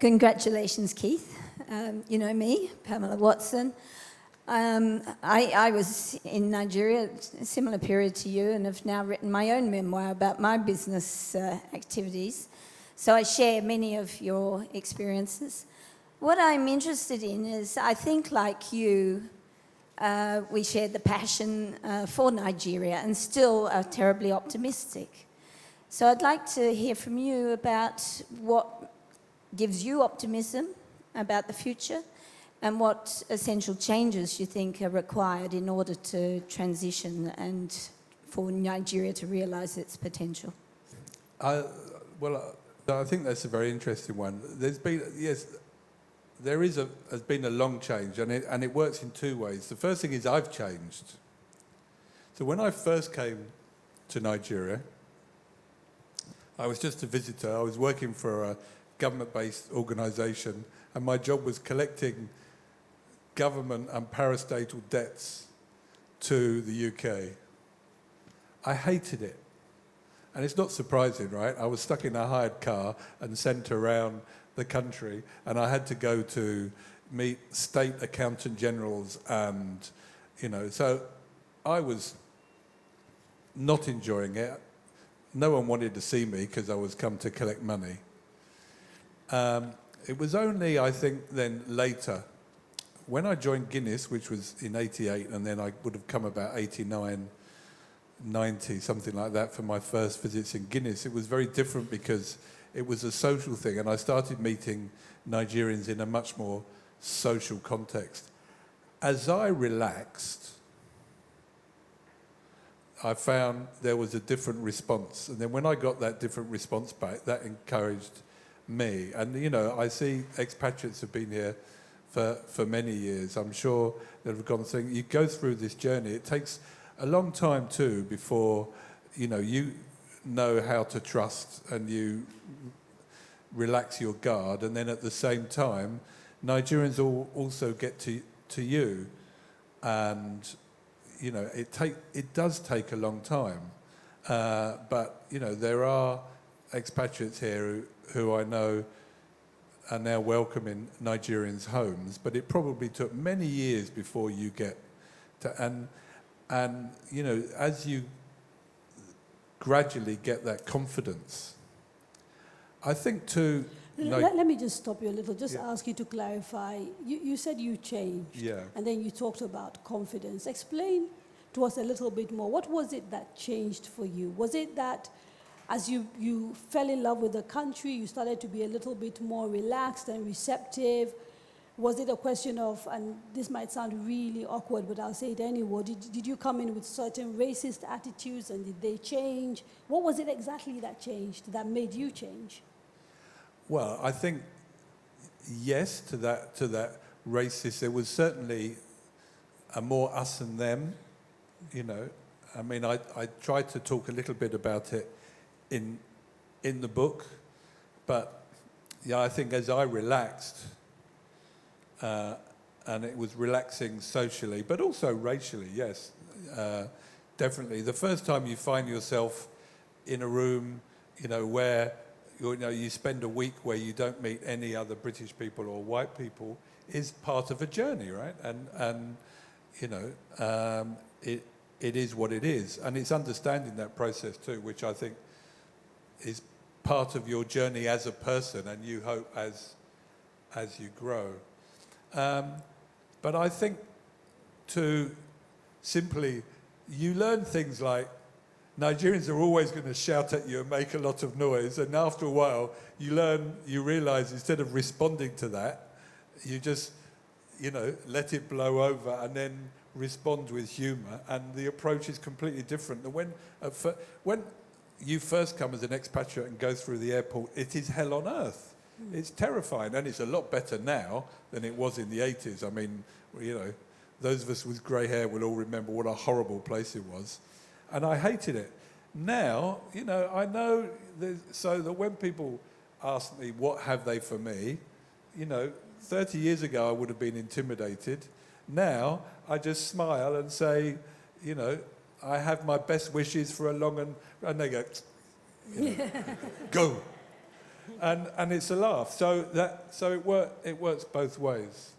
Congratulations, Keith. You know me, Pamela Watson. I was in Nigeria a similar period to you and have now written my own memoir about my business activities. So I share many of your experiences. What I'm interested in is, I think like you, we share the passion for Nigeria and still are terribly optimistic. So I'd like to hear from you about what gives you optimism about the future and what essential changes you think are required in order to transition and for Nigeria to realize its potential. I think that's a very interesting one. There's been, has been a long change, and it works in two ways. The first thing is I've changed. So when I first came to Nigeria, I was just a visitor. I was working for a government-based organisation, and my job was collecting government and parastatal debts to the UK. I hated it. And it's not surprising, right? I was stuck in a hired car and sent around the country, and I had to go to meet state accountant generals and, so I was not enjoying it. No one wanted to see me because I was come to collect money. It was only, I think, then later, when I joined Guinness, which was in 88, and then I would have come about 89, 90, something like that, for my first visits in Guinness. It was very different because it was a social thing, and I started meeting Nigerians in a much more social context. As I relaxed, I found there was a different response. And then when I got that different response back, that encouraged me. And, I see expatriates have been here for many years. I'm sure that have gone through, you go through this journey. It takes a long time too before, you know how to trust and you relax your guard. And then at the same time, Nigerians also get to you. And, it does take a long time. But, there are expatriates here who I know are now welcoming Nigerians' homes, but it probably took many years before you get to, and as you gradually get that confidence, I think too... Let me just stop you a little, ask you to clarify. You said you changed, and then you talked about confidence. Explain to us a little bit more. What was it that changed for you? Was it that as you fell in love with the country, you started to be a little bit more relaxed and receptive? Was it a question of, and this might sound really awkward, but I'll say it anyway, did you come in with certain racist attitudes and did they change? What was it exactly that changed, that made you change? Well, I think, yes, to that racist, there was certainly a more us and them, I mean, I tried to talk a little bit about it in the book, but I think as I relaxed, and it was relaxing socially, but also racially, yes, definitely. The first time you find yourself in a room, where you spend a week where you don't meet any other British people or white people, is part of a journey, right? And it is what it is, and it's understanding that process too, which I think is part of your journey as a person, and you hope as you grow. But I think you learn things like Nigerians are always going to shout at you and make a lot of noise, and after a while you realise instead of responding to that, you just let it blow over and then respond with humour, and the approach is completely different. And when you first come as an expatriate and go through the airport, it is hell on earth. It's terrifying, and it's a lot better now than it was in the 80s. I mean, those of us with grey hair will all remember what a horrible place it was. And I hated it. Now, I know, so that when people ask me, what have they for me, 30 years ago I would have been intimidated. Now, I just smile and say, I have my best wishes for a long and they go, go. and it's a laugh. So it works both ways.